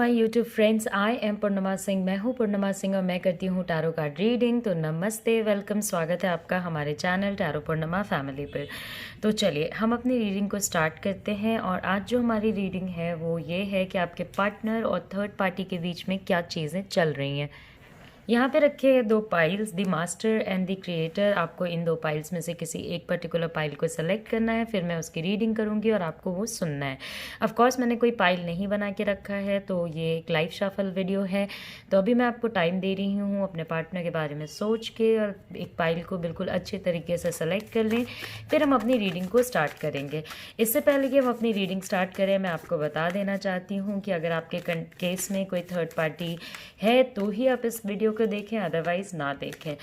My YouTube friends, I am Purnima Singh. मैं हूँ पूर्णिमा सिंह और मैं करती हूँ टैरो कार्ड रीडिंग। तो नमस्ते, वेलकम, स्वागत है आपका हमारे चैनल टैरो पूर्णिमा फैमिली पर। तो चलिए हम अपनी रीडिंग को स्टार्ट करते हैं। और आज जो हमारी रीडिंग है वो ये है कि आपके पार्टनर और थर्ड पार्टी के बीच में क्या चीज़ें चल रही हैं। यहाँ पे रखे हैं दो piles, the master and the creator. आपको इन दो पाइल्स में से किसी एक पर्टिकुलर पाइल को सेलेक्ट करना है, फिर मैं उसकी रीडिंग करूँगी और आपको वो सुनना है। ऑफ कोर्स मैंने कोई पाइल नहीं बना के रखा है, तो ये एक लाइव शफल वीडियो है। तो अभी मैं आपको टाइम दे रही हूँ अपने पार्टनर के बारे में सोच के, और एक पाइल को बिल्कुल अच्छे तरीके से सेलेक्ट कर लें, फिर हम अपनी रीडिंग को स्टार्ट करेंगे। इससे पहले कि हम अपनी रीडिंग स्टार्ट करें, मैं आपको बता देना चाहती हूँ कि अगर आपके केस में कोई थर्ड पार्टी है तो ही आप इस वीडियो को देखें, अदरवाइज ना देखें।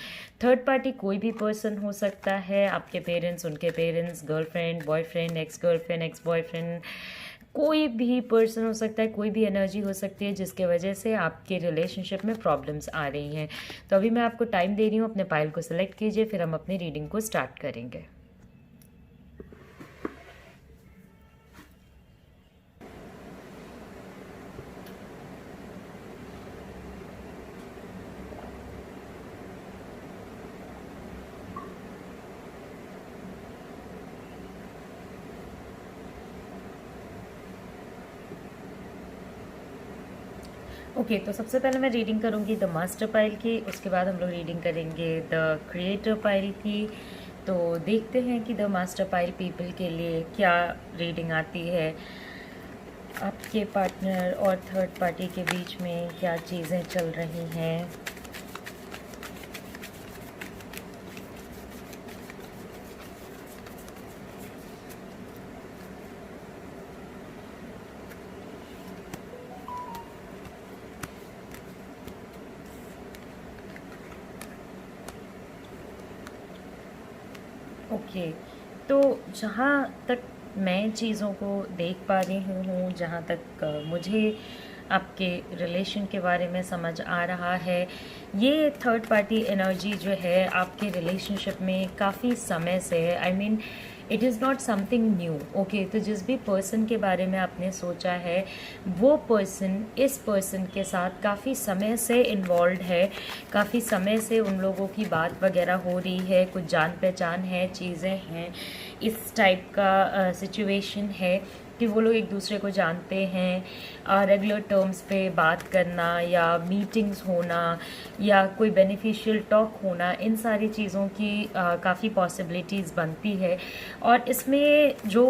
थर्ड पार्टी कोई भी पर्सन हो सकता है, आपके पेरेंट्स, उनके parents, girlfriend, boyfriend, ex girlfriend, ex boyfriend, कोई भी पर्सन हो सकता है, कोई भी एनर्जी हो सकती है जिसके वजह से आपके रिलेशनशिप में प्रॉब्लम्स आ रही हैं। तो अभी मैं आपको टाइम दे रही हूँ, अपने पाइल को सिलेक्ट कीजिए, फिर हम अपनी रीडिंग को स्टार्ट करेंगे। ओके, तो सबसे पहले मैं रीडिंग करूँगी द मास्टर पाइल की, उसके बाद हम लोग रीडिंग करेंगे द क्रिएटर पाइल की। तो देखते हैं कि द मास्टर पाइल पीपल के लिए क्या रीडिंग आती है। आपके पार्टनर और थर्ड पार्टी के बीच में क्या चीज़ें चल रही हैं। ओके, तो जहाँ तक मैं चीज़ों को देख पा रही हूँ, जहाँ तक मुझे आपके रिलेशन के बारे में समझ आ रहा है, ये थर्ड पार्टी एनर्जी जो है आपके रिलेशनशिप में काफ़ी समय से है। I mean it is not something new. Okay, तो जिस भी पर्सन के बारे में आपने सोचा है, वो पर्सन इस पर्सन के साथ काफ़ी समय से इन्वॉल्व है, काफ़ी समय से उन लोगों की बात वगैरह हो रही है, कुछ जान पहचान है, चीज़ें हैं, इस टाइप का सिचुएशन है कि वो लोग एक दूसरे को जानते हैं। रेगुलर टर्म्स पे बात करना या मीटिंग्स होना या कोई बेनिफिशियल टॉक होना, इन सारी चीज़ों की काफ़ी पॉसिबिलिटीज़ बनती है। और इसमें जो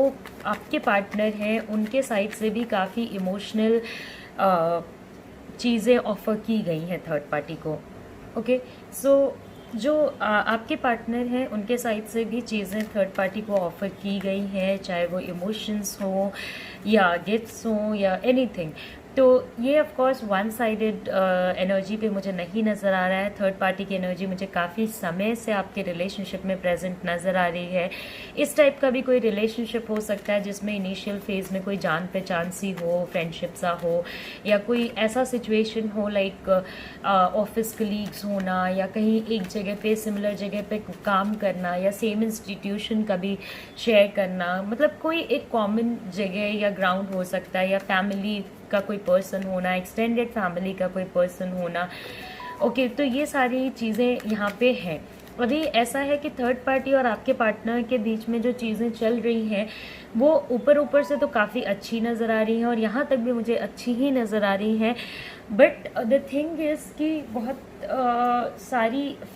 आपके पार्टनर हैं उनके साइड से भी काफ़ी इमोशनल चीज़ें ऑफ़र की गई हैं थर्ड पार्टी को। ओके, सो जो आपके पार्टनर हैं उनके साइड से भी चीज़ें थर्ड पार्टी को ऑफ़र की गई हैं, चाहे वो इमोशंस हो या गिफ्ट्स हो या एनीथिंग। तो ये of course one sided energy पे मुझे नहीं नज़र आ रहा है। थर्ड पार्टी की एनर्जी मुझे काफ़ी समय से आपके रिलेशनशिप में प्रेजेंट नज़र आ रही है। इस टाइप का भी कोई रिलेशनशिप हो सकता है जिसमें इनिशियल फेज़ में कोई जान पहचान सी हो, फ्रेंडशिप सा हो, या कोई ऐसा सिचुएशन हो लाइक ऑफिस कलीग्स होना, या कहीं एक जगह पे सिमिलर जगह पे काम करना, या सेम इंस्टीट्यूशन का भी शेयर करना। मतलब कोई एक कॉमन जगह या ग्राउंड हो सकता है, या फैमिली का कोई पर्सन होना, एक्सटेंडेड फैमिली का कोई पर्सन होना। ओके, तो ये सारी चीज़ें यहाँ पे हैं। अभी ऐसा है कि थर्ड पार्टी और आपके पार्टनर के बीच में जो चीज़ें चल रही हैं वो ऊपर ऊपर से तो काफ़ी अच्छी नज़र आ रही हैं, और यहाँ तक भी मुझे अच्छी ही नज़र आ रही हैं। बट द थिंग इज़ कि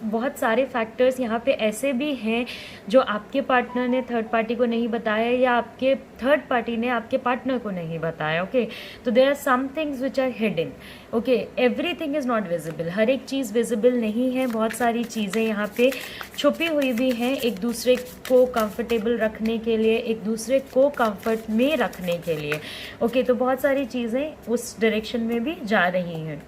बहुत सारे फैक्टर्स यहाँ पे ऐसे भी हैं जो आपके पार्टनर ने थर्ड पार्टी को नहीं बताया, या आपके थर्ड पार्टी ने आपके पार्टनर को नहीं बताया। ओके, तो there are some things which are hidden. Okay, everything is not visible, हर एक चीज़ विजिबल नहीं है। बहुत सारी चीज़ें यहाँ पे छुपी हुई भी हैं, एक दूसरे को कंफर्टेबल रखने के लिए, एक दूसरे को कंफर्ट में रखने के लिए। ओके, तो बहुत सारी चीज़ें उस डायरेक्शन में भी जा रही हैं।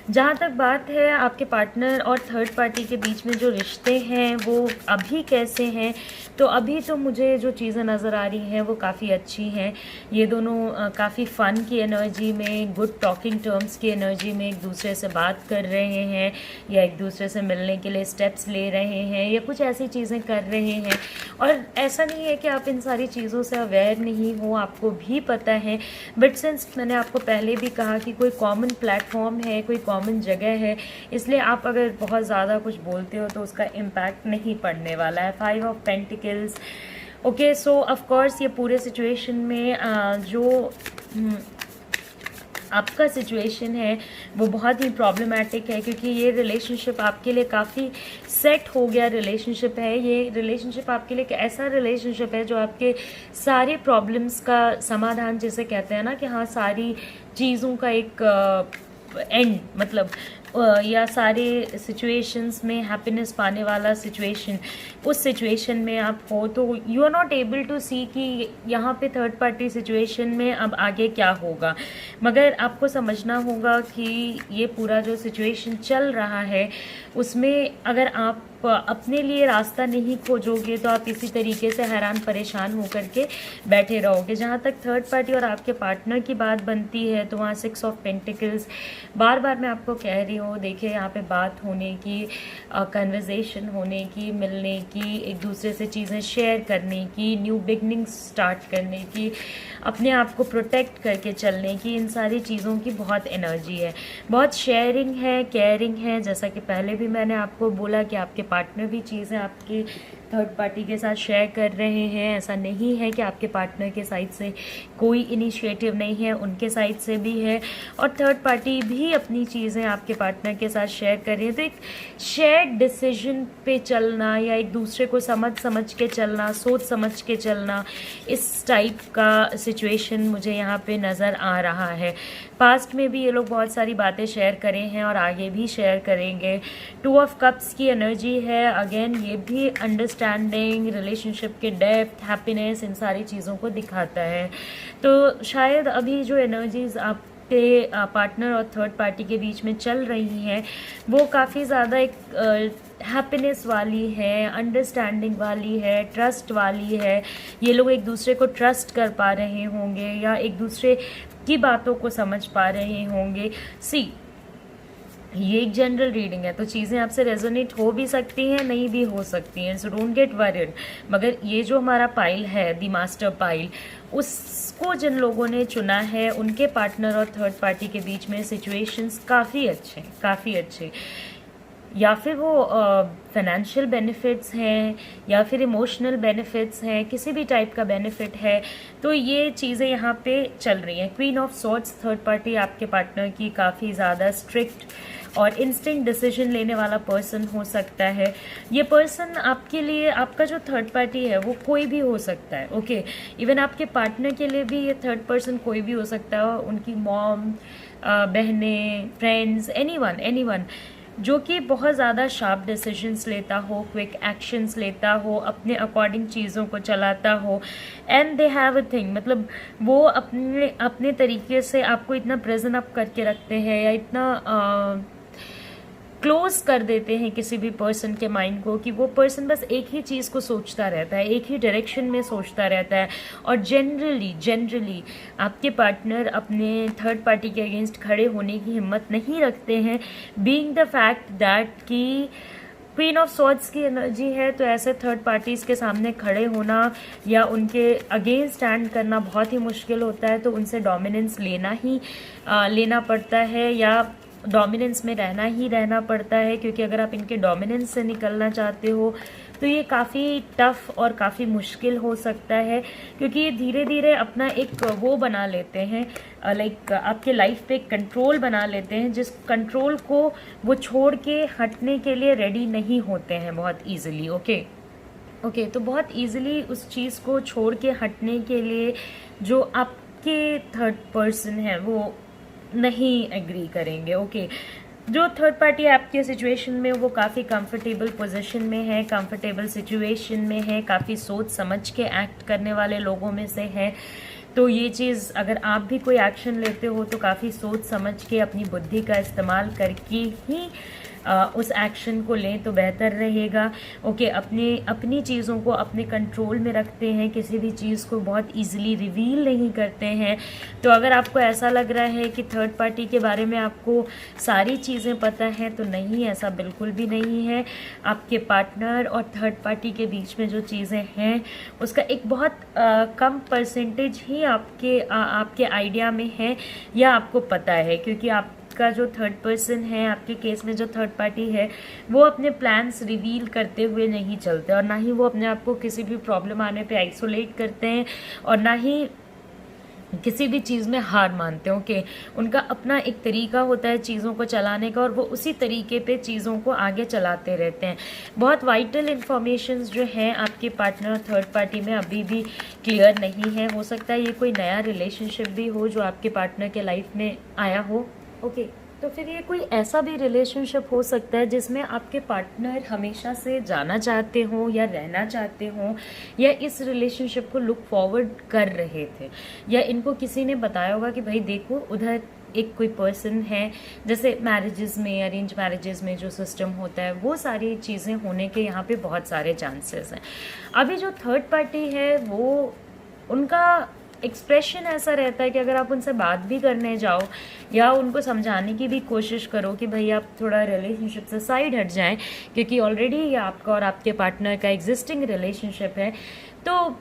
जहाँ तक बात है आपके पार्टनर और थर्ड पार्टी के बीच में जो रिश्ते हैं वो अभी कैसे हैं, तो अभी तो मुझे जो चीज़ें नज़र आ रही हैं वो काफ़ी अच्छी हैं। ये दोनों काफ़ी फ़न की एनर्जी में, गुड टॉकिंग टर्म्स की एनर्जी में एक दूसरे से बात कर रहे हैं, या एक दूसरे से मिलने के लिए स्टेप्स ले रहे हैं, या कुछ ऐसी चीज़ें कर रहे हैं। और ऐसा नहीं है कि आप इन सारी चीज़ों से अवेयर नहीं हो, आपको भी पता है, बट सिंस मैंने आपको पहले भी कहा कि कोई कॉमन प्लेटफॉर्म है, कोई कॉमन जगह है, इसलिए आप अगर बहुत ज़्यादा कुछ बोलते हो तो उसका इम्पैक्ट नहीं पड़ने वाला है। 5 of pentacles, okay, so of course ये पूरे सिचुएशन में जो आपका सिचुएशन है वो बहुत ही प्रॉब्लमैटिक है, क्योंकि ये रिलेशनशिप आपके लिए काफ़ी सेट हो गया रिलेशनशिप है। ये रिलेशनशिप आपके लिए एक ऐसा रिलेशनशिप है जो आपके सारे प्रॉब्लम्स का समाधान, जिसे कहते हैं ना कि हाँ, सारी चीज़ों का एक एंड, मतलब या सारे सिचुएशंस में हैप्पीनेस पाने वाला सिचुएशन, उस सिचुएशन में आप हो, तो you are not able to see कि यहाँ पे थर्ड पार्टी सिचुएशन में अब आगे क्या होगा। मगर आपको समझना होगा कि ये पूरा जो सिचुएशन चल रहा है उसमें अगर आप अपने लिए रास्ता नहीं खोजोगे तो आप इसी तरीके से हैरान परेशान होकर के बैठे रहोगे। जहाँ तक थर्ड पार्टी और आपके पार्टनर की बात बनती है तो वहाँ 6 ऑफ पेंटिकल्स, बार बार मैं आपको कह रही हूँ, देखिए यहाँ पे बात होने की, कन्वर्सेशन होने की, मिलने की, एक दूसरे से चीज़ें शेयर करने की, न्यू बिगनिंग स्टार्ट करने की, अपने आप को प्रोटेक्ट करके चलने की, इन सारी चीज़ों की बहुत एनर्जी है, बहुत शेयरिंग है, केयरिंग है। जैसा कि पहले भी मैंने आपको बोला कि आपके पार्टनर भी चीज़ें आपकी थर्ड पार्टी के साथ शेयर कर रहे हैं। ऐसा नहीं है कि आपके पार्टनर के साइड से कोई इनिशिएटिव नहीं है, उनके साइड से भी है, और थर्ड पार्टी भी अपनी चीज़ें आपके पार्टनर के साथ शेयर कर रही है। तो एक शेयर्ड डिसीजन पे चलना, या एक दूसरे को समझ के चलना, सोच समझ के चलना, इस टाइप का सिचुएशन मुझे यहाँ पे नज़र आ रहा है। पास्ट में भी ये लोग बहुत सारी बातें शेयर करे हैं और आगे भी शेयर करेंगे। 2 ऑफ कप्स की एनर्जी है, अगेन ये भी अंडरस्टैंडिंग, रिलेशनशिप के डेप्थ, हैप्पीनेस, इन सारी चीज़ों को दिखाता है। तो शायद अभी जो एनर्जीज आपके पार्टनर और थर्ड पार्टी के बीच में चल रही हैं वो काफ़ी ज़्यादा एक हैप्पीनेस वाली है, अंडरस्टैंडिंग वाली है, ट्रस्ट वाली है। ये लोग एक दूसरे को ट्रस्ट कर पा रहे होंगे या एक दूसरे की बातों को समझ पा रहे होंगे। ये एक जनरल रीडिंग है, तो चीज़ें आपसे रेजोनेट हो भी सकती हैं, नहीं भी हो सकती हैं, सो डोंट गेट वरिड। मगर ये जो हमारा पाइल है, द मास्टर पाइल, उसको जिन लोगों ने चुना है उनके पार्टनर और थर्ड पार्टी के बीच में सिचुएशंस काफ़ी अच्छे, काफ़ी अच्छे। या फिर वो फाइनेंशियल बेनिफिट्स हैं, या फिर इमोशनल बेनिफिट्स हैं, किसी भी टाइप का बेनिफिट है, तो ये चीज़ें यहाँ पे चल रही हैं। Queen of swords, third party आपके पार्टनर की काफ़ी ज़्यादा स्ट्रिक्ट और इंस्टेंट डिसीजन लेने वाला पर्सन हो सकता है। ये पर्सन आपके लिए, आपका जो थर्ड पार्टी है वो कोई भी हो सकता है, ओके। इवन आपके पार्टनर के लिए भी ये थर्ड पर्सन कोई भी हो सकता है, उनकी मॉम, बहनें, फ्रेंड्स, एनीवन जो कि बहुत ज़्यादा शार्प डिसीजंस लेता हो, क्विक एक्शंस लेता हो, अपने अकॉर्डिंग चीज़ों को चलाता हो, and they have a thing, मतलब वो अपने तरीके से आपको इतना प्रेजेंट अप करके रखते हैं या इतना क्लोज कर देते हैं किसी भी पर्सन के माइंड को कि वो पर्सन बस एक ही चीज़ को सोचता रहता है, एक ही डायरेक्शन में सोचता रहता है। और जनरली आपके पार्टनर अपने थर्ड पार्टी के अगेंस्ट खड़े होने की हिम्मत नहीं रखते हैं, बीइंग द फैक्ट दैट कि क्वीन ऑफ सॉर्ड्स की एनर्जी है, तो ऐसे थर्ड पार्टीज़ के सामने खड़े होना या उनके अगेंस्ट स्टैंड करना बहुत ही मुश्किल होता है। तो उनसे डोमिनेंस लेना पड़ता है, या डोमिनेंस में रहना पड़ता है, क्योंकि अगर आप इनके डोमिनेंस से निकलना चाहते हो तो ये काफ़ी टफ और काफ़ी मुश्किल हो सकता है, क्योंकि ये धीरे धीरे अपना एक वो बना लेते हैं, लाइक आपके लाइफ पे कंट्रोल बना लेते हैं, जिस कंट्रोल को वो छोड़ के हटने के लिए रेडी नहीं होते हैं बहुत ईजिली, ओके। तो बहुत ईजिली उस चीज़ को छोड़ के हटने के लिए जो आपके थर्ड पर्सन है वो नहीं एग्री करेंगे, ओके। जो थर्ड पार्टी आपके सिचुएशन में वो काफ़ी कंफर्टेबल पोजीशन में है, कंफर्टेबल सिचुएशन में है, काफ़ी सोच समझ के एक्ट करने वाले लोगों में से है। तो ये चीज़ अगर आप भी कोई एक्शन लेते हो तो काफ़ी सोच समझ के अपनी बुद्धि का इस्तेमाल करके ही उस एक्शन को लें तो बेहतर रहेगा। ओके, अपनी चीज़ों को अपने कंट्रोल में रखते हैं, किसी भी चीज़ को बहुत इजीली रिवील नहीं करते हैं। तो अगर आपको ऐसा लग रहा है कि थर्ड पार्टी के बारे में आपको सारी चीज़ें पता हैं, तो नहीं, ऐसा बिल्कुल भी नहीं है। आपके पार्टनर और थर्ड पार्टी के बीच में जो चीज़ें हैं उसका एक बहुत कम परसेंटेज ही आपके आइडिया में है या आपको पता है, क्योंकि का जो थर्ड पर्सन है, आपके केस में जो थर्ड पार्टी है, वो अपने प्लान्स रिवील करते हुए नहीं चलते, और ना ही वो अपने आप को किसी भी प्रॉब्लम आने पे आइसोलेट करते हैं, और ना ही किसी भी चीज़ में हार मानते हो। कि उनका अपना एक तरीका होता है चीज़ों को चलाने का, और वो उसी तरीके पे चीज़ों को आगे चलाते रहते हैं। बहुत वाइटल इन्फॉर्मेशंस जो हैं आपके पार्टनर और थर्ड पार्टी में अभी भी क्लियर नहीं है। हो सकता है ये कोई नया रिलेशनशिप भी हो जो आपके पार्टनर के लाइफ में आया हो। ओके, तो फिर ये कोई ऐसा भी रिलेशनशिप हो सकता है जिसमें आपके पार्टनर हमेशा से जाना चाहते हो या रहना चाहते हो, या इस रिलेशनशिप को लुक फॉरवर्ड कर रहे थे, या इनको किसी ने बताया होगा कि भाई देखो उधर एक कोई पर्सन है। जैसे मैरिजेस में, अरेंज मैरिजेस में जो सिस्टम होता है, वो सारी चीज़ें होने के यहाँ पे बहुत सारे चांसेस हैं। अभी जो थर्ड पार्टी है वो, उनका एक्सप्रेशन ऐसा रहता है कि अगर आप उनसे बात भी करने जाओ या उनको समझाने की भी कोशिश करो कि भाई आप थोड़ा रिलेशनशिप से साइड हट जाएं, क्योंकि ऑलरेडी ये आपका और आपके पार्टनर का एग्जिस्टिंग रिलेशनशिप है, तो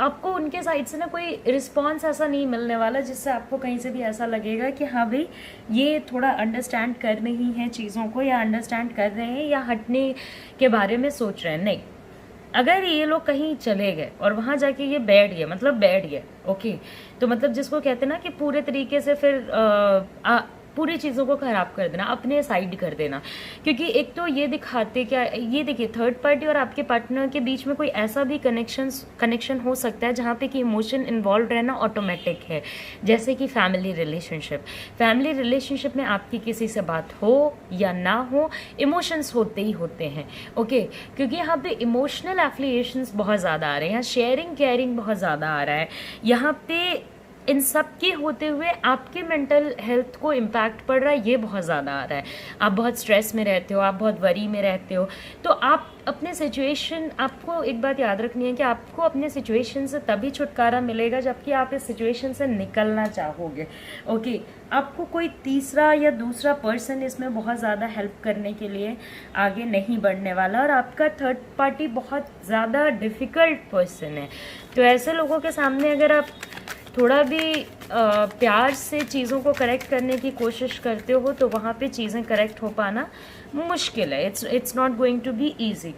आपको उनके साइड से ना कोई रिस्पॉन्स ऐसा नहीं मिलने वाला जिससे आपको कहीं से भी ऐसा लगेगा कि हाँ भाई ये थोड़ा अंडरस्टैंड कर रही हैं चीज़ों को, या अंडरस्टैंड कर रहे हैं, या हटने के बारे में सोच रहे हैं। नहीं, अगर ये लोग कहीं चले गए और वहाँ जाके ये बैठ गए, मतलब बैठ गए, ओके, तो मतलब जिसको कहते हैं ना कि पूरे तरीके से फिर पूरी चीज़ों को ख़राब कर देना, अपने साइड कर देना। क्योंकि एक तो ये दिखाते क्या, ये देखिए थर्ड पार्टी और आपके पार्टनर के बीच में कोई ऐसा भी कनेक्शन हो सकता है जहाँ पे कि इमोशन इन्वॉल्व रहना ऑटोमेटिक है। जैसे कि फैमिली रिलेशनशिप में आपकी किसी से बात हो या ना हो, इमोशंस होते ही होते हैं। ओके, क्योंकि यहाँ पे इमोशनल एफिलिएशंस बहुत ज़्यादा आ रहे हैं, यहाँ शेयरिंग केयरिंग बहुत ज़्यादा आ रहा है। यहाँ पे इन सब के होते हुए आपके मेंटल हेल्थ को इम्पैक्ट पड़ रहा है, ये बहुत ज़्यादा आ रहा है। आप बहुत स्ट्रेस में रहते हो, आप बहुत वरी में रहते हो, तो आप अपने सिचुएशन, आपको एक बात याद रखनी है कि आपको अपने सिचुएशन से तभी छुटकारा मिलेगा जबकि आप इस सिचुएशन से निकलना चाहोगे। ओके, आपको कोई तीसरा या दूसरा पर्सन इसमें बहुत ज़्यादा हेल्प करने के लिए आगे नहीं बढ़ने वाला, और आपका थर्ड पार्टी बहुत ज़्यादा डिफ़िकल्ट पर्सन है। तो ऐसे लोगों के सामने अगर आप थोड़ा भी प्यार से चीज़ों को करेक्ट करने की कोशिश करते हो तो वहाँ पे चीज़ें करेक्ट हो पाना मुश्किल है। It's not going to be easy.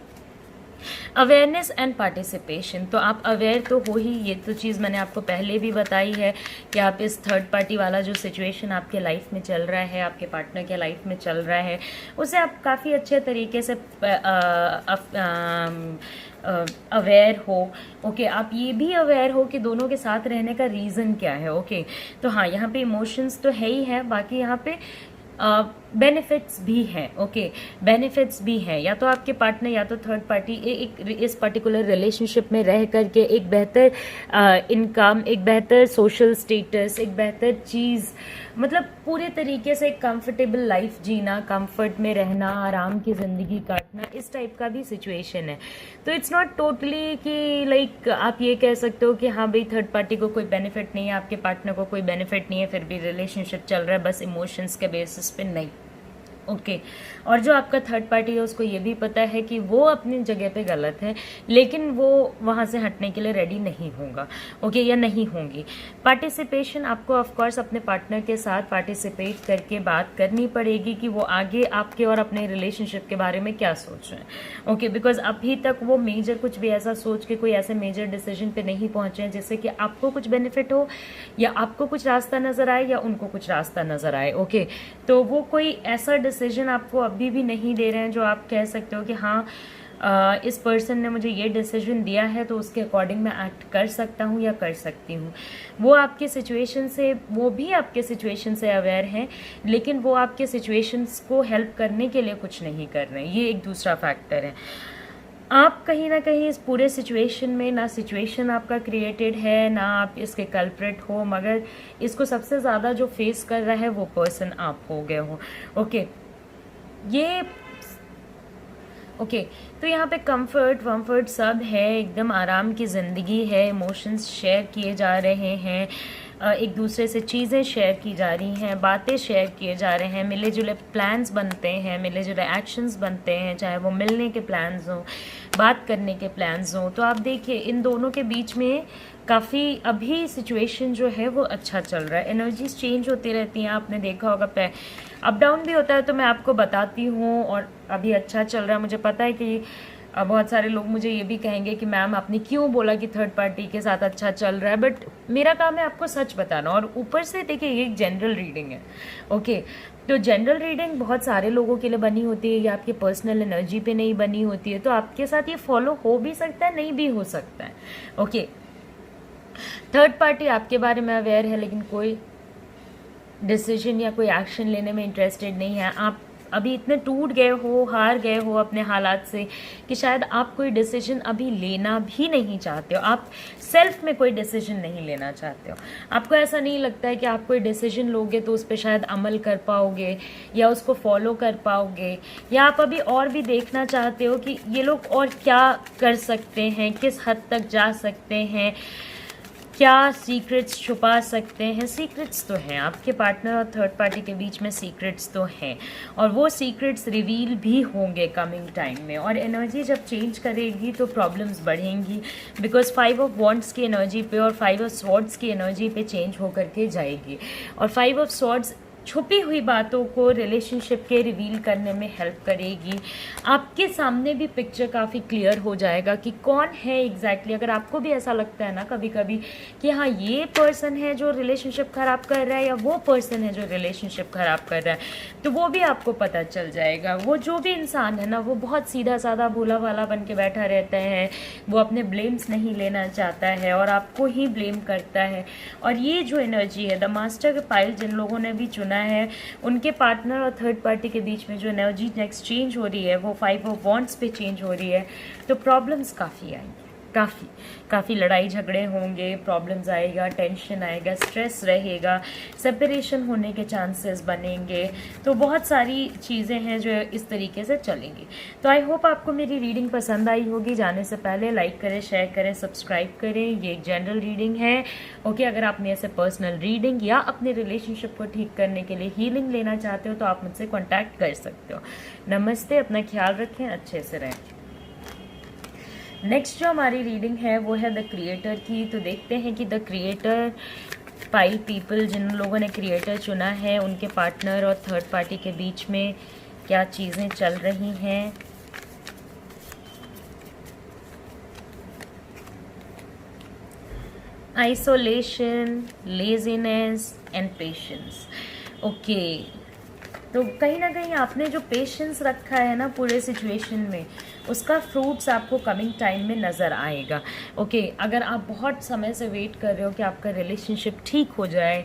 Awareness and participation, तो आप अवेयर तो हो ही, ये तो चीज़ मैंने आपको पहले भी बताई है कि आप इस थर्ड पार्टी वाला जो सिचुएशन आपके लाइफ में चल रहा है, आपके पार्टनर के लाइफ में चल रहा है, उसे आप काफ़ी अच्छे तरीके से अवेयर हो। ओके, आप ये भी अवेयर हो कि दोनों के साथ रहने का रीज़न क्या है। ओके, तो हाँ, यहाँ पे इमोशंस तो है ही है, बाकी यहाँ पे बेनिफिट्स भी हैं। ओके, बेनिफिट्स भी हैं, या तो आपके पार्टनर या तो थर्ड पार्टी इस पर्टिकुलर रिलेशनशिप में रह करके एक बेहतर इनकम, एक बेहतर सोशल स्टेटस, एक बेहतर चीज़, मतलब पूरे तरीके से एक कंफर्टेबल लाइफ जीना, कंफर्ट में रहना, आराम की ज़िंदगी काटना, इस टाइप का भी सिचुएशन है। तो इट्स नॉट टोटली कि लाइक आप ये कह सकते हो कि हाँ भाई थर्ड पार्टी को कोई बेनिफिट नहीं है, आपके पार्टनर को कोई बेनिफिट नहीं है, फिर भी रिलेशनशिप चल रहा है बस इमोशंस के बेसिस पे, नहीं। ओके, और जो आपका थर्ड पार्टी है उसको ये भी पता है कि वो अपनी जगह पे गलत है, लेकिन वो वहाँ से हटने के लिए रेडी नहीं होगा। ओके, या नहीं होंगी। पार्टिसिपेशन, आपको ऑफ कोर्स अपने पार्टनर के साथ पार्टिसिपेट करके बात करनी पड़ेगी कि वो आगे आपके और अपने रिलेशनशिप के बारे में क्या सोच रहे हैं। ओके, बिकॉज अभी तक वो मेजर कुछ भी ऐसा सोच के कोई ऐसे मेजर डिसीजन पे नहीं पहुँचे हैं जिससे कि आपको कुछ बेनिफिट हो, या आपको कुछ रास्ता नज़र आए, या उनको कुछ रास्ता नज़र आए। ओके, तो वो कोई ऐसा डिसीजन आपको अभी भी नहीं दे रहे हैं जो आप कह सकते हो कि हाँ इस पर्सन ने मुझे ये डिसीजन दिया है तो उसके अकॉर्डिंग मैं एक्ट कर सकता हूँ या कर सकती हूँ। वो आपके सिचुएशन से, वो भी आपके सिचुएशन से अवेयर हैं, लेकिन वो आपके सिचुएशंस को हेल्प करने के लिए कुछ नहीं कर रहे हैं, ये एक दूसरा फैक्टर है। आप कहीं ना कहीं इस पूरे सिचुएशन में, ना सिचुएशन आपका क्रिएटेड है, ना आप इसके कल्प्रिट हो, मगर इसको सबसे ज़्यादा जो फेस कर रहा है वो पर्सन आप हो गए हो। ओके, ये ओके तो यहाँ पे कंफर्ट वम्फर्ट सब है, एकदम आराम की ज़िंदगी है, इमोशंस शेयर किए जा रहे हैं, एक दूसरे से चीज़ें शेयर की जा रही हैं, बातें शेयर किए जा रहे हैं, मिले जुले प्लान्स बनते हैं, मिले जुले एक्शंस बनते हैं, चाहे वो मिलने के प्लान्स हों, बात करने के प्लान्स हों। तो आप देखिए इन दोनों के बीच में काफ़ी अभी सिचुएशन जो है वो अच्छा चल रहा है। एनर्जीज चेंज होती रहती हैं, आपने देखा होगा, अप डाउन भी होता है, तो मैं आपको बताती हूँ। और अभी अच्छा चल रहा है। मुझे पता है कि बहुत सारे लोग मुझे ये भी कहेंगे कि मैम आपने क्यों बोला कि थर्ड पार्टी के साथ अच्छा चल रहा है, बट मेरा काम है आपको सच बताना। और ऊपर से देखिए ये एक जनरल रीडिंग है। ओके, तो जनरल रीडिंग बहुत सारे लोगों के लिए बनी होती है, ये आपकी पर्सनल एनर्जी पे नहीं बनी होती है, तो आपके साथ ये फॉलो हो भी सकता है, नहीं भी हो सकता है। ओके, थर्ड पार्टी आपके बारे में अवेयर है, लेकिन कोई डिसीजन या कोई एक्शन लेने में इंटरेस्टेड नहीं है। आप अभी इतने टूट गए हो, हार गए हो अपने हालात से कि शायद आप कोई डिसीजन अभी लेना भी नहीं चाहते हो। आप सेल्फ में कोई डिसीजन नहीं लेना चाहते हो। आपको ऐसा नहीं लगता है कि आप कोई डिसीजन लोगे तो उस पर शायद अमल कर पाओगे या उसको फॉलो कर पाओगे, या आप अभी और भी देखना चाहते हो कि ये लोग और क्या कर सकते हैं, किस हद तक जा सकते हैं, क्या सीक्रेट्स छुपा सकते हैं। सीक्रेट्स तो हैं आपके पार्टनर और थर्ड पार्टी के बीच में, सीक्रेट्स तो हैं, और वो सीक्रेट्स रिवील भी होंगे कमिंग टाइम में। और एनर्जी जब चेंज करेगी तो प्रॉब्लम्स बढ़ेंगी, बिकॉज 5 ऑफ वॉन्ड्स की एनर्जी पे और 5 ऑफ स्वॉर्ड्स की एनर्जी पे चेंज होकर के जाएगी। और 5 ऑफ स्वॉर्ड्स छुपी हुई बातों को रिलेशनशिप के रिवील करने में हेल्प करेगी। आपके सामने भी पिक्चर काफ़ी क्लियर हो जाएगा कि कौन है एग्जैक्टली। अगर आपको भी ऐसा लगता है ना कभी कभी कि हाँ ये पर्सन है जो रिलेशनशिप ख़राब कर रहा है, या वो पर्सन है जो रिलेशनशिप ख़राब कर रहा है, तो वो भी आपको पता चल जाएगा। वो जो भी इंसान है ना, वो बहुत सीधा साधा भोला भाला बन के बैठा रहता है, वो अपने ब्लेम्स नहीं लेना चाहता है और आपको ही ब्लेम करता है। और ये जो एनर्जी है, द मास्टर के पाइल जिन लोगों ने भी चुना है, उनके पार्टनर और थर्ड पार्टी के बीच में जो एनर्जी नेक्स्ट चेंज हो रही है वो 5 ऑफ वॉन्ड्स पे चेंज हो रही है। तो प्रॉब्लम्स काफ़ी आएंगी, काफ़ी लड़ाई झगड़े होंगे, प्रॉब्लम्स आएगा, टेंशन आएगा, स्ट्रेस रहेगा, सेपरेशन होने के चांसेस बनेंगे। तो बहुत सारी चीज़ें हैं जो इस तरीके से चलेंगी। तो आई होप आपको मेरी रीडिंग पसंद आई होगी। जाने से पहले लाइक करें, शेयर करें, सब्सक्राइब करें। ये एक जनरल रीडिंग है। ओके, अगर आप मेरे से पर्सनल रीडिंग या अपने रिलेशनशिप को ठीक करने के लिए हीलिंग लेना चाहते हो तो आप मुझसे कॉन्टैक्ट कर सकते हो। नमस्ते, अपना ख्याल रखें, अच्छे से रहें। नेक्स्ट जो हमारी रीडिंग है वो है द क्रिएटर की। तो देखते हैं कि द क्रिएटर पाइल पीपल, जिन लोगों ने क्रिएटर चुना है, उनके पार्टनर और थर्ड पार्टी के बीच में क्या चीज़ें चल रही हैं। Isolation, laziness and patience. Okay, तो कहीं ना कहीं आपने जो पेशेंस रखा है ना पूरे सिचुएशन में, उसका फ्रूट्स आपको कमिंग टाइम में नज़र आएगा। ओके, अगर आप बहुत समय से वेट कर रहे हो कि आपका रिलेशनशिप ठीक हो जाए,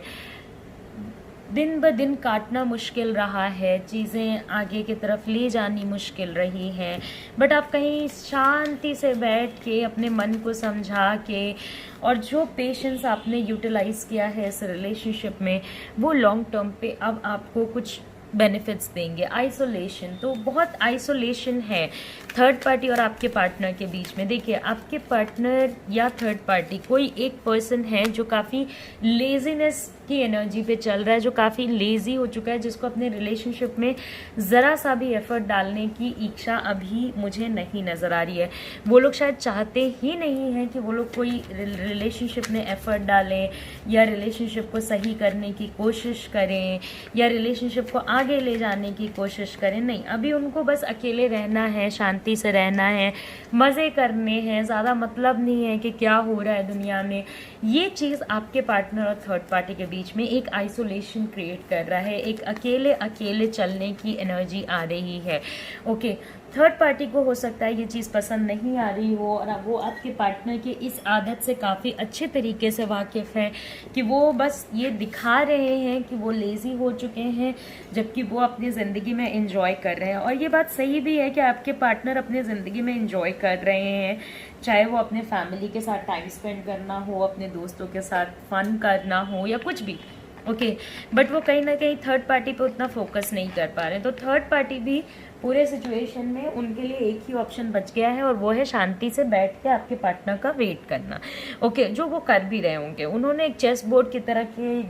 दिन ब दिन काटना मुश्किल रहा है, चीज़ें आगे की तरफ ले जानी मुश्किल रही हैं, बट आप कहीं शांति से बैठ के अपने मन को समझा के और जो पेशेंस आपने यूटिलाइज़ किया है इस रिलेशनशिप में, वो लॉन्ग टर्म पे अब आपको कुछ बेनिफिट्स देंगे। आइसोलेशन, तो बहुत आइसोलेशन है थर्ड पार्टी और आपके पार्टनर के बीच में। देखिए, आपके पार्टनर या थर्ड पार्टी, कोई एक पर्सन है जो काफ़ी लेजीनेस की एनर्जी पे चल रहा है, जो काफ़ी लेज़ी हो चुका है, जिसको अपने रिलेशनशिप में ज़रा सा भी एफर्ट डालने की इच्छा अभी मुझे नहीं नज़र आ रही है। वो लोग शायद चाहते ही नहीं हैं कि वो लोग कोई रिलेशनशिप में एफर्ट डालें या रिलेशनशिप को सही करने की कोशिश करें या रिलेशनशिप को आगे ले जाने की कोशिश करें। नहीं, अभी उनको बस अकेले रहना है, शांति से रहना है, मज़े करने हैं, ज़्यादा मतलब नहीं है कि क्या हो रहा है दुनिया में। ये चीज़ आपके पार्टनर और थर्ड पार्टी के बीच में एक आइसोलेशन क्रिएट कर रहा है, एक अकेले अकेले चलने की एनर्जी आ रही है। ओके, थर्ड पार्टी को हो सकता है ये चीज़ पसंद नहीं आ रही हो और वो आपके पार्टनर की इस आदत से काफ़ी अच्छे तरीके से वाकिफ़ है कि वो बस ये दिखा रहे हैं कि वो लेज़ी हो चुके हैं, जबकि वो अपनी ज़िंदगी में एंजॉय कर रहे हैं। और ये बात सही भी है कि आपके पार्टनर अपनी ज़िंदगी में एंजॉय कर रहे हैं, चाहे वो अपने फैमिली के साथ टाइम स्पेंड करना हो, अपने दोस्तों के साथ फन करना हो या कुछ भी, ओके बट वो कहीं ना कहीं थर्ड पार्टी पे उतना फोकस नहीं कर पा रहे हैं। तो थर्ड पार्टी भी पूरे सिचुएशन में उनके लिए एक ही ऑप्शन बच गया है और वो है शांति से बैठ के आपके पार्टनर का वेट करना, ओके जो वो कर भी रहे होंगे। उन्होंने एक चेस बोर्ड की तरह के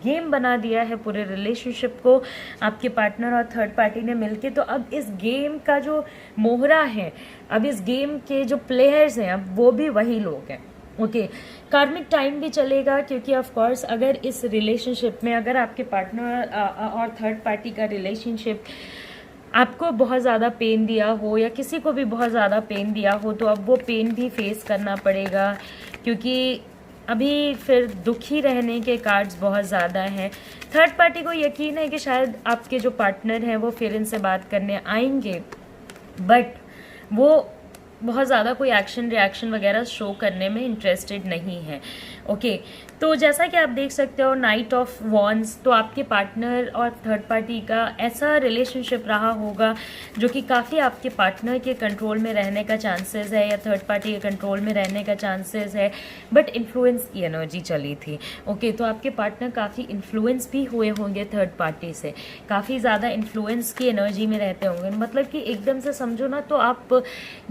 गेम बना दिया है पूरे रिलेशनशिप को, आपके पार्टनर और थर्ड पार्टी ने मिलके। तो अब इस गेम का जो मोहरा है, अब इस गेम के जो प्लेयर्स हैं, अब वो भी वही लोग हैं, ओके कार्मिक टाइम भी चलेगा, क्योंकि ऑफ कोर्स अगर इस रिलेशनशिप में अगर आपके पार्टनर और थर्ड पार्टी का रिलेशनशिप आपको बहुत ज़्यादा पेन दिया हो या किसी को भी बहुत ज़्यादा पेन दिया हो, तो अब वो पेन भी फेस करना पड़ेगा, क्योंकि अभी फिर दुखी रहने के कार्ड्स बहुत ज़्यादा हैं। थर्ड पार्टी को यकीन है कि शायद आपके जो पार्टनर हैं वो फिर इनसे बात करने आएंगे, बट वो बहुत ज़्यादा कोई एक्शन रिएक्शन वगैरह शो करने में इंटरेस्टेड नहीं है, ओके तो जैसा कि आप देख सकते हो नाइट ऑफ वॉन्स, तो आपके पार्टनर और थर्ड पार्टी का ऐसा रिलेशनशिप रहा होगा जो कि काफ़ी आपके पार्टनर के कंट्रोल में रहने का चांसेस है या थर्ड पार्टी के कंट्रोल में रहने का चांसेस है, बट इन्फ्लुएंस की एनर्जी चली थी, ओके तो आपके पार्टनर काफ़ी इन्फ्लुएंस भी हुए होंगे थर्ड पार्टी से, काफ़ी ज़्यादा इन्फ्लुएंस की एनर्जी में रहते होंगे। मतलब कि एकदम से समझो ना, तो आप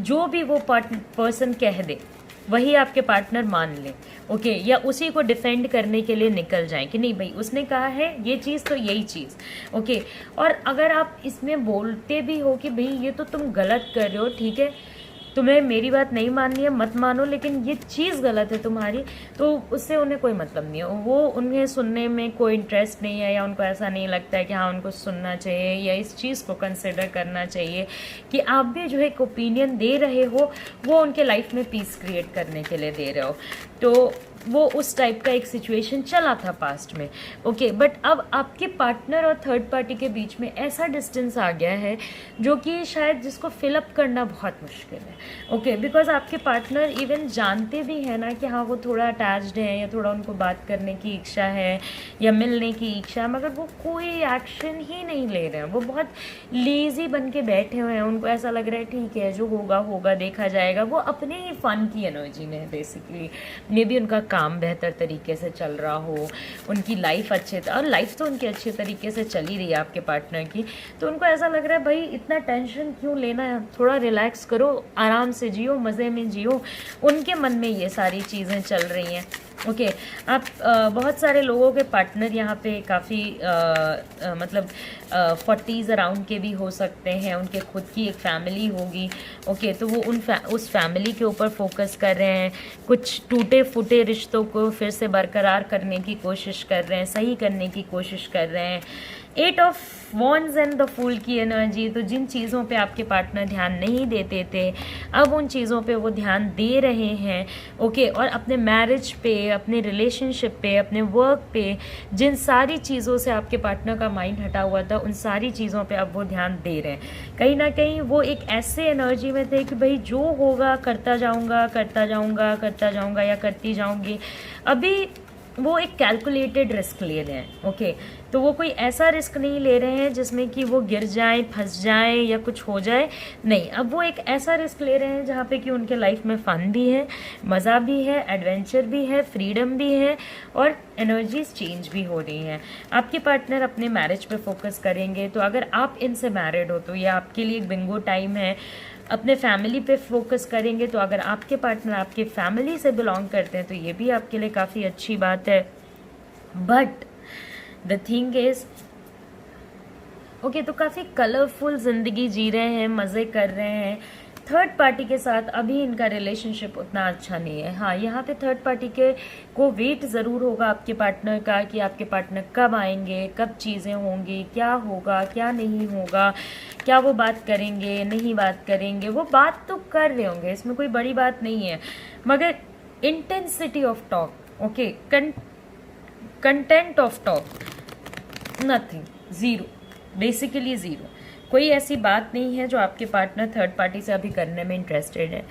जो भी वो पर्सन कह दे वही आपके पार्टनर मान ले, ओके या उसी को डिफेंड करने के लिए निकल जाएं कि नहीं भाई उसने कहा है ये चीज़ तो यही चीज़, ओके और अगर आप इसमें बोलते भी हो कि भाई ये तो तुम गलत कर रहे हो, ठीक है तुम्हें मेरी बात नहीं माननी है मत मानो, लेकिन ये चीज़ गलत है तुम्हारी, तो उससे उन्हें कोई मतलब नहीं है, वो उन्हें सुनने में कोई इंटरेस्ट नहीं है या उनको ऐसा नहीं लगता है कि हाँ उनको सुनना चाहिए या इस चीज़ को कंसिडर करना चाहिए कि आप भी जो एक ओपिनियन दे रहे हो वो उनके लाइफ में पीस क्रिएट करने के लिए दे रहे हो। तो वो उस टाइप का एक सिचुएशन चला था पास्ट में, ओके बट अब आपके पार्टनर और थर्ड पार्टी के बीच में ऐसा डिस्टेंस आ गया है जो कि शायद जिसको फिलअप करना बहुत मुश्किल है, ओके बिकॉज आपके पार्टनर इवन जानते भी हैं ना कि हाँ वो थोड़ा अटैच्ड है या थोड़ा उनको बात करने की इच्छा है या मिलने की इच्छा है, मगर वो कोई एक्शन ही नहीं ले रहे हैं, वो बहुत लेज़ी बन के बैठे हुए हैं, उनको ऐसा लग रहा है ठीक है जो होगा होगा देखा जाएगा, वो अपने ही फन की एनर्जी में बेसिकली, मे बी उनका काम बेहतर तरीके से चल रहा हो, उनकी लाइफ और लाइफ तो उनकी अच्छे तरीके से चली रही है आपके पार्टनर की, तो उनको ऐसा लग रहा है भाई इतना टेंशन क्यों लेना है, थोड़ा रिलैक्स करो, आराम से जियो, मज़े में जियो, उनके मन में ये सारी चीज़ें चल रही हैं, ओके आप बहुत सारे लोगों के पार्टनर यहाँ पे काफ़ी मतलब 40s अराउंड के भी हो सकते हैं, उनके खुद की एक फैमिली होगी, ओके तो वो उस फैमिली के ऊपर फोकस कर रहे हैं, कुछ टूटे फूटे रिश्तों को फिर से बरकरार करने की कोशिश कर रहे हैं, सही करने की कोशिश कर रहे हैं। 8 of wands and the fool की एनर्जी, तो जिन चीज़ों पे आपके पार्टनर ध्यान नहीं देते थे अब उन चीज़ों पे वो ध्यान दे रहे हैं, ओके और अपने मैरिज पे, अपने रिलेशनशिप पे, अपने वर्क पे, जिन सारी चीज़ों से आपके पार्टनर का माइंड हटा हुआ था उन सारी चीज़ों पे अब वो ध्यान दे रहे हैं। कहीं ना कहीं वो एक ऐसे एनर्जी में थे कि भाई जो होगा करता जाऊँगा करता जाऊँगा करता जाऊँगा या करती जाऊँगी, अभी वो एक कैलकुलेटेड रिस्क ले रहे हैं, ओके तो वो कोई ऐसा रिस्क नहीं ले रहे हैं जिसमें कि वो गिर जाए, फंस जाए या कुछ हो जाए, नहीं अब वो एक ऐसा रिस्क ले रहे हैं जहाँ पे कि उनके लाइफ में फ़न भी है, मज़ा भी है, एडवेंचर भी है, फ्रीडम भी है और एनर्जीज चेंज भी हो रही हैं। आपके पार्टनर अपने मैरिज पे फोकस करेंगे, तो अगर आप इनसे मैरिड हो तो ये आपके लिए एक बिंगो टाइम है। अपने फैमिली पे फोकस करेंगे, तो अगर आपके पार्टनर आपके फैमिली से बिलोंग करते हैं तो ये भी आपके लिए काफ़ी अच्छी बात है। But the thing is okay तो काफ़ी कलरफुल ज़िंदगी जी रहे हैं, मज़े कर रहे हैं। थर्ड पार्टी के साथ अभी इनका रिलेशनशिप उतना अच्छा नहीं है। हाँ यहाँ पे थर्ड पार्टी के को वेट ज़रूर होगा आपके पार्टनर का कि आपके पार्टनर कब आएंगे, कब चीज़ें होंगी, क्या होगा क्या नहीं होगा, क्या वो बात करेंगे नहीं बात करेंगे, वो बात तो कर रहे होंगे, इसमें कोई बड़ी बात नहीं है, मगर intensity of talk, okay content of talk nothing, zero, basically zero. कोई ऐसी बात नहीं है जो आपके पार्टनर थर्ड पार्टी से अभी करने में इंटरेस्टेड है।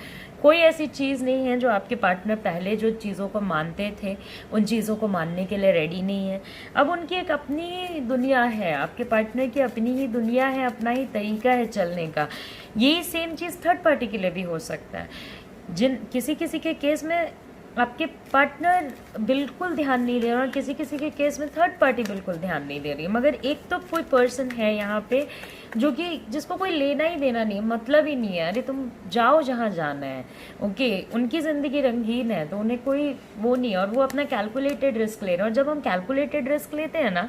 कोई ऐसी चीज़ नहीं है जो आपके पार्टनर पहले जो चीज़ों को मानते थे उन चीज़ों को मानने के लिए रेडी नहीं है। अब उनकी एक अपनी दुनिया है, आपके पार्टनर की अपनी ही दुनिया है, अपना ही तरीका है चलने का। यही सेम चीज़ थर्ड पार्टी के लिए भी हो सकता है। किसी किसी के केस में आपके पार्टनर बिल्कुल ध्यान नहीं दे रहा और किसी किसी के केस में थर्ड पार्टी बिल्कुल ध्यान नहीं दे रही, मगर एक तो कोई पर्सन है यहाँ पे जो कि जिसको कोई लेना ही देना नहीं, मतलब ही नहीं है, अरे तुम जाओ जहाँ जाना है। ओके, उनकी ज़िंदगी रंगीन है तो उन्हें कोई वो नहीं है और वो अपना कैलकुलेटेड रिस्क ले रहे हैं। और जब हम कैलकुलेटेड रिस्क लेते हैं ना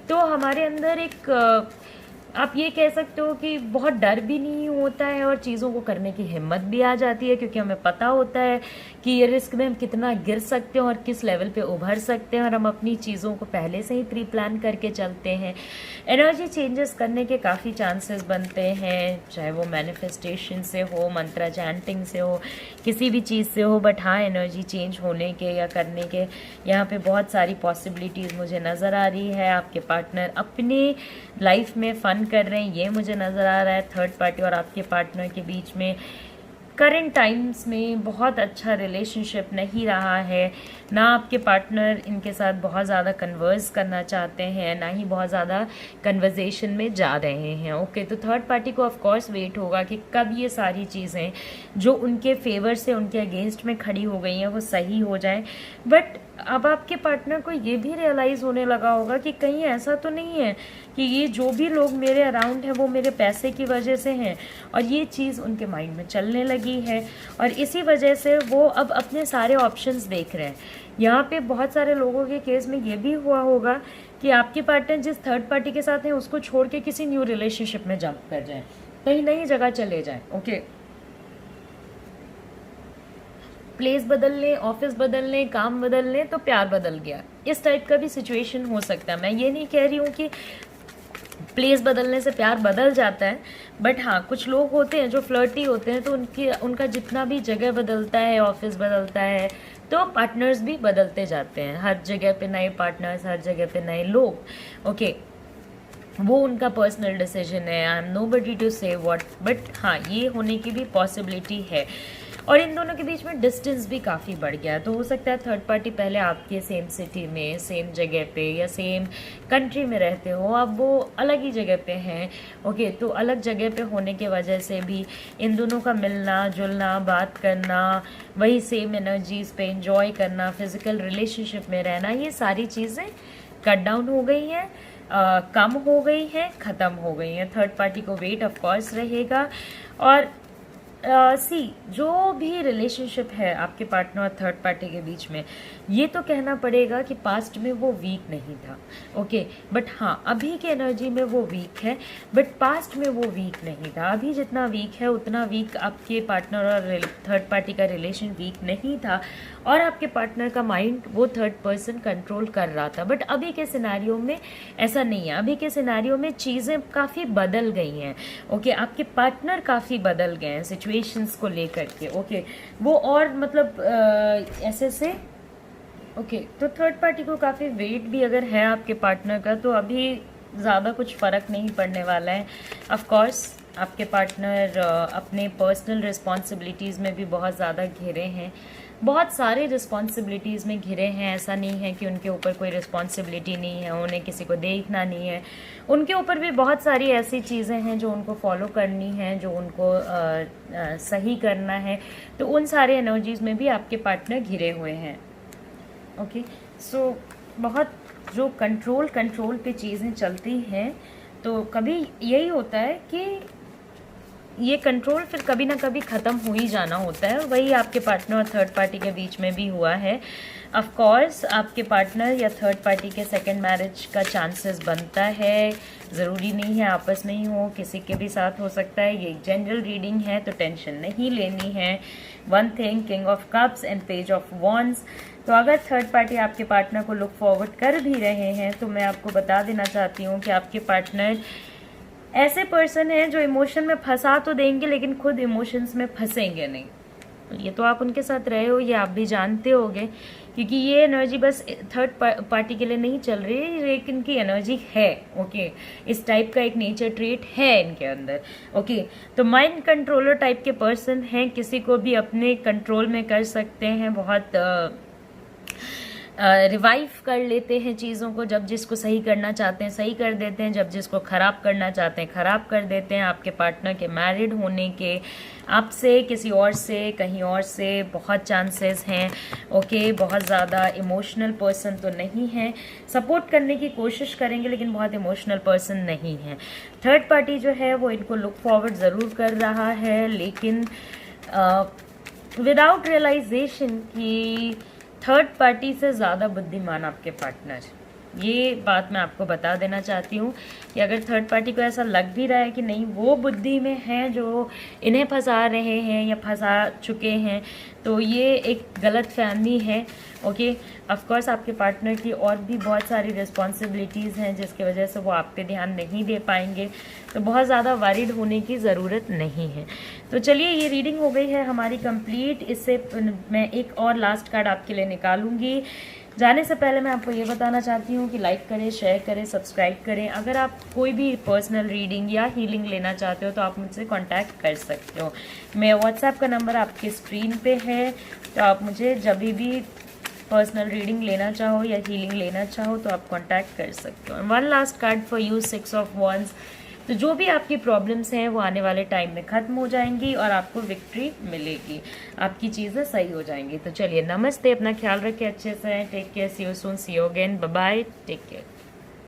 तो हमारे अंदर एक आप ये कह सकते हो कि बहुत डर भी नहीं होता है और चीज़ों को करने की हिम्मत भी आ जाती है, क्योंकि हमें पता होता है कि ये रिस्क में हम कितना गिर सकते हैं और किस लेवल पे उभर सकते हैं, और हम अपनी चीज़ों को पहले से ही प्री प्लान करके चलते हैं। एनर्जी चेंजेस करने के काफ़ी चांसेस बनते हैं, चाहे वो मैनिफेस्टेशन से हो, मंत्रा चैंटिंग से हो, किसी भी चीज़ से हो, बट हाँ एनर्जी चेंज होने के या करने के यहाँ पे बहुत सारी पॉसिबिलिटीज़ मुझे नज़र आ रही है। आपके पार्टनर अपनी लाइफ में फ़न कर रहे हैं, ये मुझे नज़र आ रहा है। थर्ड पार्टी और आपके पार्टनर के बीच में करंट टाइम्स में बहुत अच्छा रिलेशनशिप नहीं रहा है। ना आपके पार्टनर इनके साथ बहुत ज़्यादा कन्वर्स करना चाहते हैं, ना ही बहुत ज़्यादा कन्वर्जेशन में जा रहे हैं। ओके, तो थर्ड पार्टी को ऑफ कोर्स वेट होगा कि कब ये सारी चीज़ें जो उनके फेवर से उनके अगेंस्ट में खड़ी हो गई हैं वो सही हो जाए। बट अब आपके पार्टनर को ये भी रियलाइज़ होने लगा होगा कि कहीं ऐसा तो नहीं है कि ये जो भी लोग मेरे अराउंड हैं वो मेरे पैसे की वजह से हैं, और ये चीज़ उनके माइंड में चलने लगी है और इसी वजह से वो अब अपने सारे ऑप्शंस देख रहे हैं। यहाँ पे बहुत सारे लोगों के केस में ये भी हुआ होगा कि आपके पार्टनर जिस थर्ड पार्टी के साथ हैं उसको छोड़ के किसी न्यू रिलेशनशिप में जंप कर जाए, कहीं नई जगह चले जाए। ओके, प्लेस बदल लें, ऑफिस बदल लें, काम बदल लें तो प्यार बदल गया, इस टाइप का भी सिचुएशन हो सकता है। मैं ये नहीं कह रही हूँ कि प्लेस बदलने से प्यार बदल जाता है, बट हाँ कुछ लोग होते हैं जो फ्लर्टी होते हैं तो उनका जितना भी जगह बदलता है, ऑफिस बदलता है, तो पार्टनर्स भी बदलते जाते हैं। हर जगह पे नए पार्टनर्स, हर जगह पे नए लोग। ओके, वो उनका पर्सनल डिसीजन है, आई एम नोबडी टू से व्हाट, बट हाँ ये होने की भी पॉसिबिलिटी है। और इन दोनों के बीच में डिस्टेंस भी काफ़ी बढ़ गया, तो हो सकता है थर्ड पार्टी पहले आपके सेम सिटी में, सेम जगह पे या सेम कंट्री में रहते हो, अब वो अलग ही जगह पे हैं। ओके, तो अलग जगह पे होने की वजह से भी इन दोनों का मिलना जुलना, बात करना, वही सेम एनर्जीज पे एंजॉय करना, फिजिकल रिलेशनशिप में रहना, ये सारी चीज़ें कट डाउन हो गई हैं, कम हो गई हैं, ख़त्म हो गई हैं। थर्ड पार्टी को वेट ऑफ कोर्स रहेगा। और जो भी रिलेशनशिप है आपके पार्टनर और थर्ड पार्टी के बीच में, ये तो कहना पड़ेगा कि पास्ट में वो वीक नहीं था। ओके, बट हाँ अभी के एनर्जी में वो वीक है, बट पास्ट में वो वीक नहीं था। अभी जितना वीक है उतना वीक आपके पार्टनर और थर्ड पार्टी का रिलेशन वीक नहीं था, और आपके पार्टनर का माइंड वो थर्ड पर्सन कंट्रोल कर रहा था। बट अभी के सिनेरियो में ऐसा नहीं है, अभी के सिनेरियो में चीज़ें काफ़ी बदल गई हैं। ओके, आपके पार्टनर काफ़ी बदल गए हैं सिचुएशंस को लेकर के। ओके, वो और मतलब ऐसे से ओके, तो थर्ड पार्टी को काफ़ी वेट भी अगर है आपके पार्टनर का, तो अभी ज़्यादा कुछ फ़र्क नहीं पड़ने वाला है। ऑफ कोर्स आपके पार्टनर अपने पर्सनल रिस्पॉन्सिबिलिटीज़ में भी बहुत ज़्यादा घिरे हैं, बहुत सारे रिस्पॉन्सिबिलिटीज़ में घिरे हैं। ऐसा नहीं है कि उनके ऊपर कोई रिस्पॉन्सिबिलिटी नहीं है, उन्हें किसी को देखना नहीं है, उनके ऊपर भी बहुत सारी ऐसी चीज़ें हैं जो उनको फॉलो करनी है, जो उनको सही करना है। तो उन सारे एनर्जीज़ में भी आपके पार्टनर घिरे हुए हैं। ओके, सो बहुत जो कंट्रोल पे चीज़ें चलती हैं, तो कभी यही होता है कि ये कंट्रोल फिर कभी ना कभी ख़त्म हो ही जाना होता है। वही आपके पार्टनर और थर्ड पार्टी के बीच में भी हुआ है। ऑफ कोर्स आपके पार्टनर या थर्ड पार्टी के सेकंड मैरिज का चांसेस बनता है, ज़रूरी नहीं है आपस में ही हो, किसी के भी साथ हो सकता है। ये जनरल रीडिंग है तो टेंशन नहीं लेनी है। One thing, king of cups and page of wands. तो अगर थर्ड पार्टी आपके पार्टनर को लुक फॉरवर्ड कर भी रहे हैं, तो मैं आपको बता देना चाहती हूँ कि आपके पार्टनर ऐसे पर्सन हैं जो इमोशन में फंसा तो देंगे लेकिन खुद इमोशंस में फंसेंगे नहीं। ये तो आप उनके साथ रहे हो, ये आप भी जानते होगे, क्योंकि ये एनर्जी बस थर्ड पार्टी के लिए नहीं चल रही है, लेकिन इनकी एनर्जी है। ओके, इस टाइप का एक नेचर ट्रेट है इनके अंदर। ओके, तो माइंड कंट्रोलर टाइप के पर्सन हैं, किसी को भी अपने कंट्रोल में कर सकते हैं, बहुत रिवाइव कर लेते हैं चीज़ों को, जब जिसको सही करना चाहते हैं सही कर देते हैं, जब जिसको ख़राब करना चाहते हैं ख़राब कर देते हैं। आपके पार्टनर के मैरिड होने के, आपसे किसी और से, कहीं और से बहुत चांसेस हैं। ओके, बहुत ज़्यादा इमोशनल पर्सन तो नहीं है, सपोर्ट करने की कोशिश करेंगे लेकिन बहुत इमोशनल पर्सन नहीं है। थर्ड पार्टी जो है वो इनको लुक फॉरवर्ड ज़रूर कर रहा है, लेकिन विदाउट रियलाइजेशन कि थर्ड पार्टी से ज़्यादा बुद्धिमान आपके पार्टनर। ये बात मैं आपको बता देना चाहती हूँ कि अगर थर्ड पार्टी को ऐसा लग भी रहा है कि नहीं वो बुद्धि में हैं जो इन्हें फंसा रहे हैं या फंसा चुके हैं, तो ये एक गलत फहमी है। ओके, ऑफ कोर्स आपके पार्टनर की और भी बहुत सारी रिस्पॉन्सिबिलिटीज़ हैं जिसकी वजह से वो आप पे ध्यान नहीं दे पाएंगे, तो बहुत ज़्यादा वरीड होने की ज़रूरत नहीं है। तो चलिए, ये रीडिंग हो गई है हमारी कंप्लीट। इससे मैं एक और लास्ट कार्ड आपके लिए निकालूंगी। जाने से पहले मैं आपको ये बताना चाहती हूँ कि लाइक करें, शेयर करें, सब्सक्राइब करें। अगर आप कोई भी पर्सनल रीडिंग या हीलिंग लेना चाहते हो तो आप मुझसे कांटेक्ट कर सकते हो। मेरा व्हाट्सएप का नंबर आपके स्क्रीन पे है, तो आप मुझे जब भी पर्सनल रीडिंग लेना चाहो या हीलिंग लेना चाहो तो आप कांटेक्ट कर सकते हो। One last card for you, 6 of wands. तो जो भी आपकी प्रॉब्लम्स हैं वो आने वाले टाइम में ख़त्म हो जाएंगी और आपको विक्ट्री मिलेगी, आपकी चीज़ें सही हो जाएंगी। तो चलिए, नमस्ते, अपना ख्याल रखें, अच्छे से, take care, see you soon, see you again, bye bye, take care.